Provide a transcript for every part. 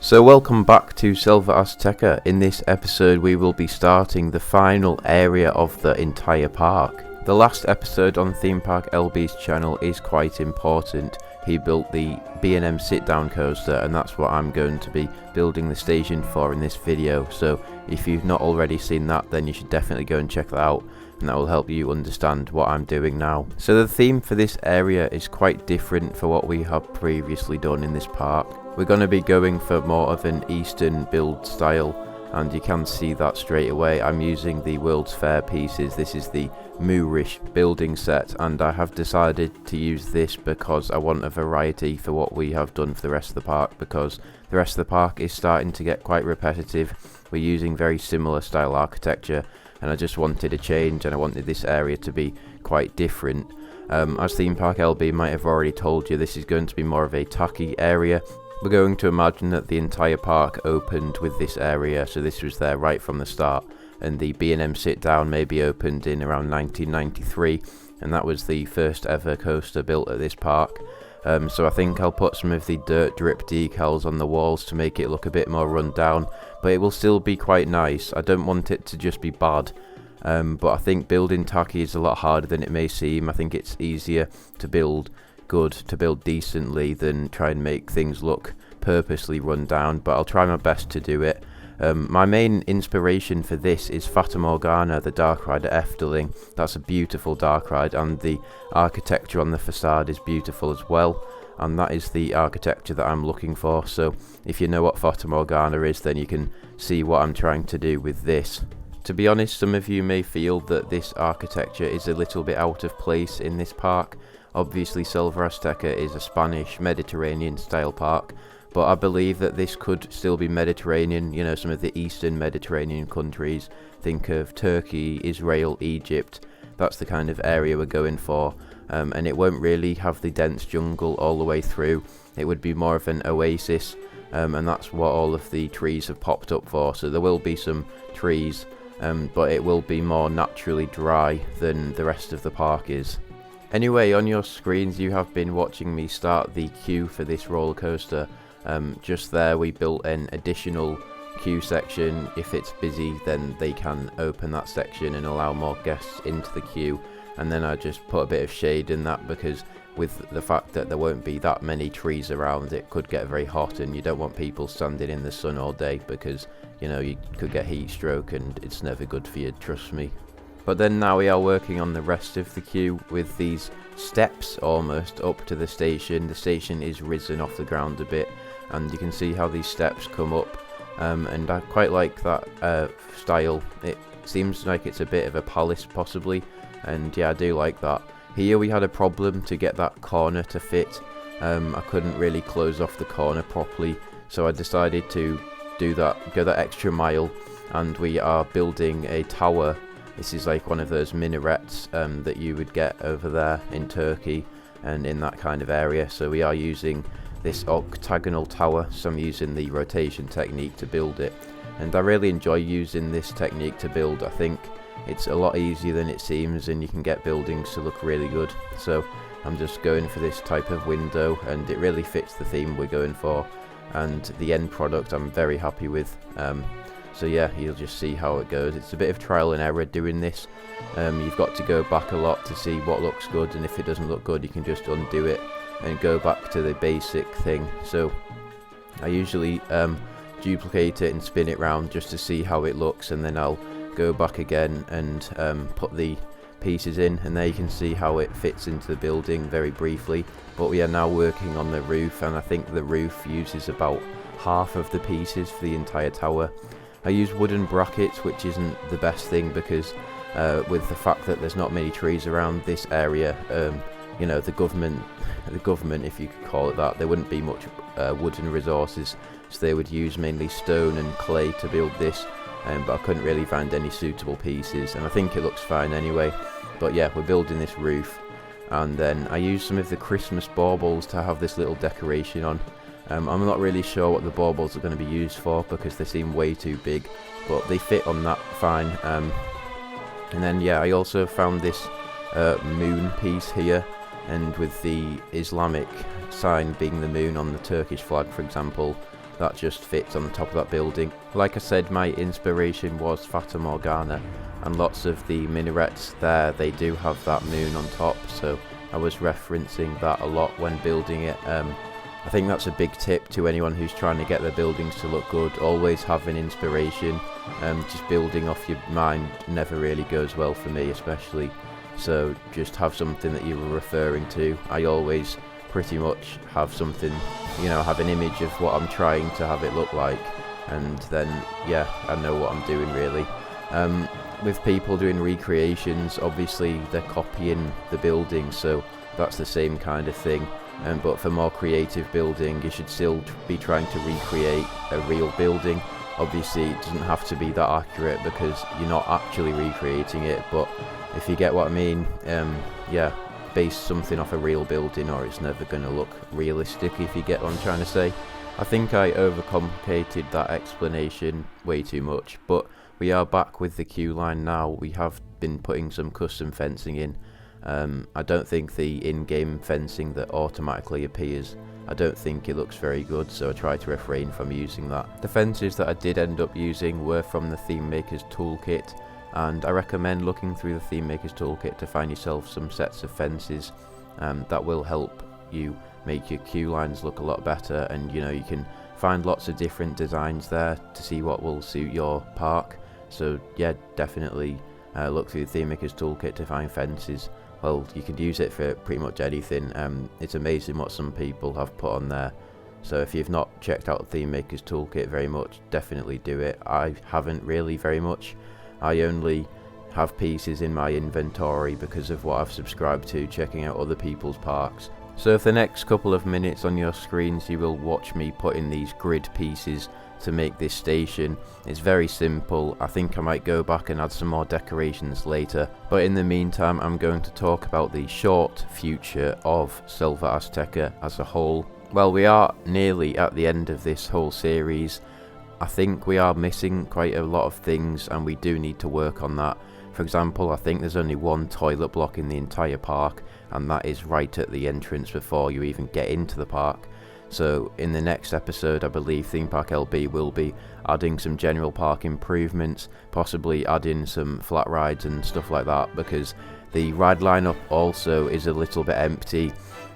So welcome back to Selva Azteca. In this episode we will be starting the final area of the entire park. The last episode on Theme Park LB's channel is quite important. He built the B&M sit down coaster, and that's what I'm going to be building the station for in this video. So if you've not already seen that, then you should definitely go and check that out, and that will help you understand what I'm doing now. So the theme for this area is quite different for what we have previously done in this park. We're going to be going for more of an Eastern build style, and you can see that straight away. I'm using the World's Fair pieces. This is the Moorish building set, and I have decided to use this because I want a variety for what we have done for the rest of the park, because the rest of the park is starting to get quite repetitive. We're using very similar style architecture, and I just wanted a change, and I wanted this area to be quite different. As Theme Park LB might have already told you, this is going to be more of a tacky area. We're going to imagine that the entire park opened with this area, so this was there right from the start, and the B&M sit down maybe opened in around 1993, and that was the first ever coaster built at this park. So I think I'll put some of the dirt drip decals on the walls to make it look a bit more run down, but it will still be quite nice. I don't want it to just be bad, but I think building tacky is a lot harder than it may seem. I think it's easier to build good, to build decently, than try and make things look purposely run down, but I'll try my best to do it. My main inspiration for this is Fata Morgana, the dark ride at Efteling. That's a beautiful dark ride, and the architecture on the facade is beautiful as well, and that is the architecture that I'm looking for. So if you know what Fata Morgana is, then you can see what I'm trying to do with this. To be honest, some of you may feel that this architecture is a little bit out of place in this park. Obviously Selva Azteca is a Spanish Mediterranean style park, but I believe that this could still be Mediterranean, you know, some of the Eastern Mediterranean countries. Think of Turkey, Israel, Egypt. That's the kind of area we're going for, and it won't really have the dense jungle all the way through. It would be more of an oasis, and that's what all of the trees have popped up for. So there will be some trees, but it will be more naturally dry than the rest of the park is. Anyway, on your screens you have been watching me start the queue for this roller coaster. Just there we built an additional queue section. If it's busy, then they can open that section and allow more guests into the queue, and then I just put a bit of shade in that, because with the fact that there won't be that many trees around, it could get very hot, and you don't want people standing in the sun all day, because you know, you could get heat stroke and it's never good for you, trust me. But then now we are working on the rest of the queue with these steps almost up to the station. The station is risen off the ground a bit, and you can see how these steps come up, and I quite like that style. It seems like it's a bit of a palace possibly, and yeah, I do like that. Here we had a problem to get that corner to fit. I couldn't really close off the corner properly, so I decided to go that extra mile, and we are building a tower. This is like one of those minarets that you would get over there in Turkey and in that kind of area. So we are using this octagonal tower, so I'm using the rotation technique to build it, and I really enjoy using this technique to build. I think it's a lot easier than it seems, and you can get buildings to look really good. So I'm just going for this type of window, and it really fits the theme we're going for, and the end product I'm very happy with. So yeah, you'll just see how it goes. It's a bit of trial and error doing this. You've got to go back a lot to see what looks good, and if it doesn't look good you can just undo it and go back to the basic thing. So I usually duplicate it and spin it round just to see how it looks, and then I'll go back again and put the pieces in, and there you can see how it fits into the building very briefly. But we are now working on the roof, and I think the roof uses about half of the pieces for the entire tower. I use wooden brackets, which isn't the best thing, because with the fact that there's not many trees around this area, you know, the government, if you could call it that, there wouldn't be much wooden resources, so they would use mainly stone and clay to build this, but I couldn't really find any suitable pieces, and I think it looks fine anyway. But yeah, we're building this roof, and then I use some of the Christmas baubles to have this little decoration on. I'm not really sure what the baubles are going to be used for, because they seem way too big, but they fit on that fine. And then yeah, I also found this moon piece here, and with the Islamic sign being the moon on the Turkish flag, for example, that just fits on the top of that building. Like I said, my inspiration was Fata Morgana, and lots of the minarets there, they do have that moon on top, so I was referencing that a lot when building it. I think that's a big tip to anyone who's trying to get their buildings to look good. Always have an inspiration. Just building off your mind never really goes well for me, especially. So just have something that you were referring to. I always pretty much have something, have an image of what I'm trying to have it look like, and then yeah, I know what I'm doing really. With people doing recreations, obviously they're copying the building, so that's the same kind of thing. But for more creative building, you should still be trying to recreate a real building. Obviously it doesn't have to be that accurate because you're not actually recreating it, but if you get what I mean, yeah, base something off a real building or it's never going to look realistic, if you get what I'm trying to say. I think I overcomplicated that explanation way too much, but we are back with the queue line now. We have been putting some custom fencing in. I don't think the in-game fencing that automatically appears, I don't think it looks very good, so I try to refrain from using that. The fences that I did end up using were from the Theme Maker's Toolkit, and I recommend looking through the Theme Maker's Toolkit to find yourself some sets of fences that will help you make your queue lines look a lot better, and you can find lots of different designs there to see what will suit your park. So yeah, definitely look through the Theme Maker's Toolkit to find fences. Well, you can use it for pretty much anything. It's amazing what some people have put on there. So if you've not checked out the Theme Maker's Toolkit very much, definitely do it. I haven't really very much. I only have pieces in my inventory because of what I've subscribed to, checking out other people's parks. So for the next couple of minutes on your screens, you will watch me put in these grid pieces to make this station. It's very simple. I think I might go back and add some more decorations later, but in the meantime I'm going to talk about the short future of Selva Azteca as a whole. Well, we are nearly at the end of this whole series. I think we are missing quite a lot of things and we do need to work on that. For example, I think there's only one toilet block in the entire park, and that is right at the entrance before you even get into the park. So in the next episode, I believe Theme Park LB will be adding some general park improvements, possibly adding some flat rides and stuff like that, because the ride lineup also is a little bit empty.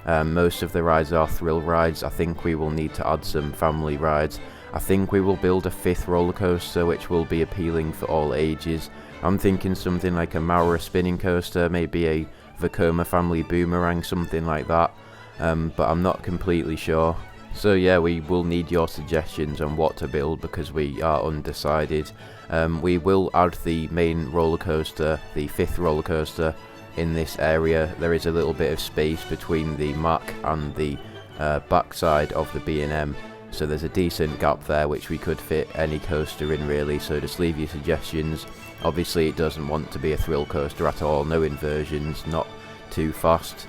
Most of the rides are thrill rides. I think we will need to add some family rides. I think we will build a 5th roller coaster which will be appealing for all ages. I'm thinking something like a Maura spinning coaster, maybe a Vekoma family boomerang, something like that. But I'm not completely sure. So yeah, we will need your suggestions on what to build because we are undecided. We will add the main roller coaster, the 5th roller coaster, in this area. There is a little bit of space between the Mac and the backside of the B&M, so there's a decent gap there which we could fit any coaster in really, so just leave your suggestions. Obviously it doesn't want to be a thrill coaster at all, no inversions, not too fast.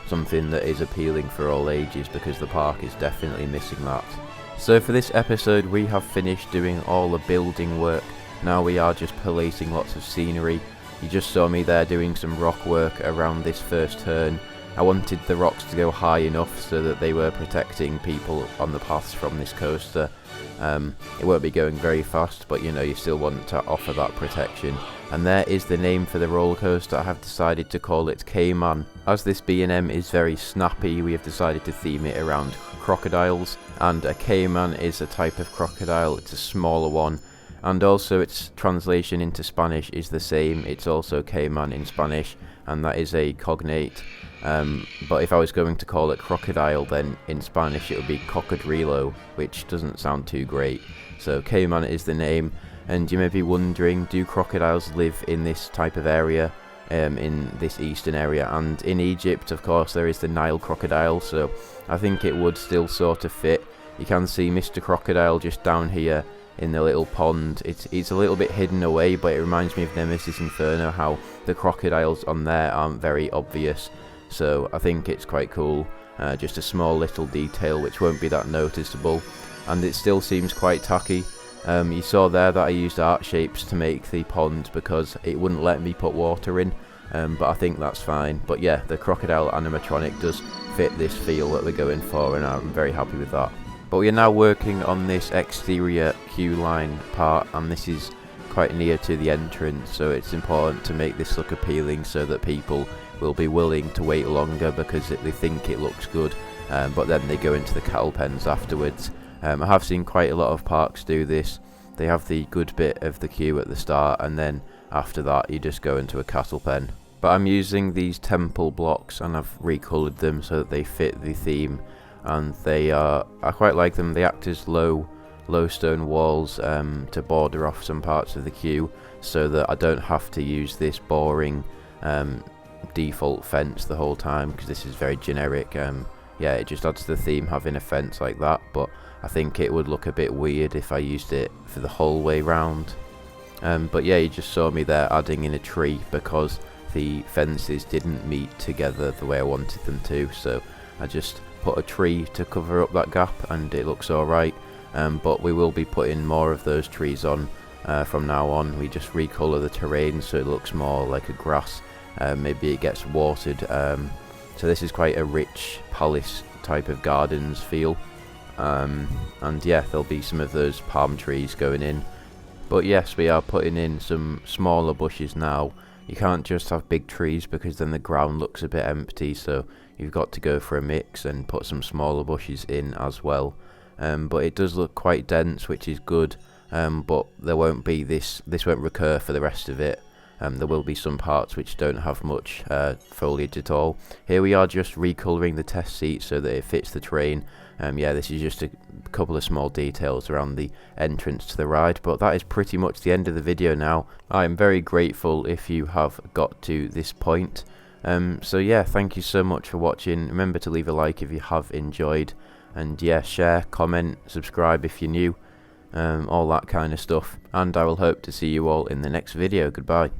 Something that is appealing for all ages, because the park is definitely missing that. So for this episode we have finished doing all the building work. Now we are just collating lots of scenery. You just saw me there doing some rock work around this first turn. I wanted the rocks to go high enough so that they were protecting people on the paths from this coaster. It won't be going very fast, but you still want to offer that protection. And there is the name for the roller coaster. I have decided to call it Cayman. As this B&M is very snappy, we have decided to theme it around crocodiles, and a Cayman is a type of crocodile. It's a smaller one, and also its translation into Spanish is the same. It's also Cayman in Spanish, and that is a cognate. But if I was going to call it crocodile, then in Spanish it would be cocodrilo, which doesn't sound too great. So Cayman is the name. And you may be wondering, do crocodiles live in this type of area, in this eastern area? And in Egypt, of course, there is the Nile crocodile, so I think it would still sort of fit. You can see Mr. Crocodile just down here in the little pond. It's a little bit hidden away, but it reminds me of Nemesis Inferno, how the crocodiles on there aren't very obvious. So I think it's quite cool, just a small little detail which won't be that noticeable, and it still seems quite tacky. You saw there that I used art shapes to make the pond because it wouldn't let me put water in, but I think that's fine. But yeah, the crocodile animatronic does fit this feel that we're going for, and I'm very happy with that. But we are now working on this exterior queue line part, and this is quite near to the entrance, so it's important to make this look appealing so that people will be willing to wait longer because they think it looks good, but then they go into the cattle pens afterwards. I have seen quite a lot of parks do this. They have the good bit of the queue at the start, and then after that you just go into a cattle pen. But I'm using these temple blocks and I've recoloured them so that they fit the theme, and I quite like them. They act as low stone walls to border off some parts of the queue, so that I don't have to use this boring default fence the whole time, because this is very generic. Yeah, it just adds to the theme having a fence like that, but I think it would look a bit weird if I used it for the whole way round. But yeah, you just saw me there adding in a tree because the fences didn't meet together the way I wanted them to, so I just put a tree to cover up that gap and it looks alright. But we will be putting more of those trees on from now on. We just recolour the terrain so it looks more like a grass. Maybe it gets watered. So this is quite a rich palace type of gardens feel. And yeah, there'll be some of those palm trees going in. But yes, we are putting in some smaller bushes now. You can't just have big trees because then the ground looks a bit empty, so you've got to go for a mix and put some smaller bushes in as well. But it does look quite dense, which is good, but there won't be this won't recur for the rest of it. There will be some parts which don't have much foliage at all. Here we are just recolouring the test seat so that it fits the terrain. Yeah, this is just a couple of small details around the entrance to the ride, but that is pretty much the end of the video now. I am very grateful if you have got to this point. So yeah, thank you so much for watching. Remember to leave a like if you have enjoyed, and yeah, share, comment, subscribe if you're new, all that kind of stuff, and I will hope to see you all in the next video. Goodbye.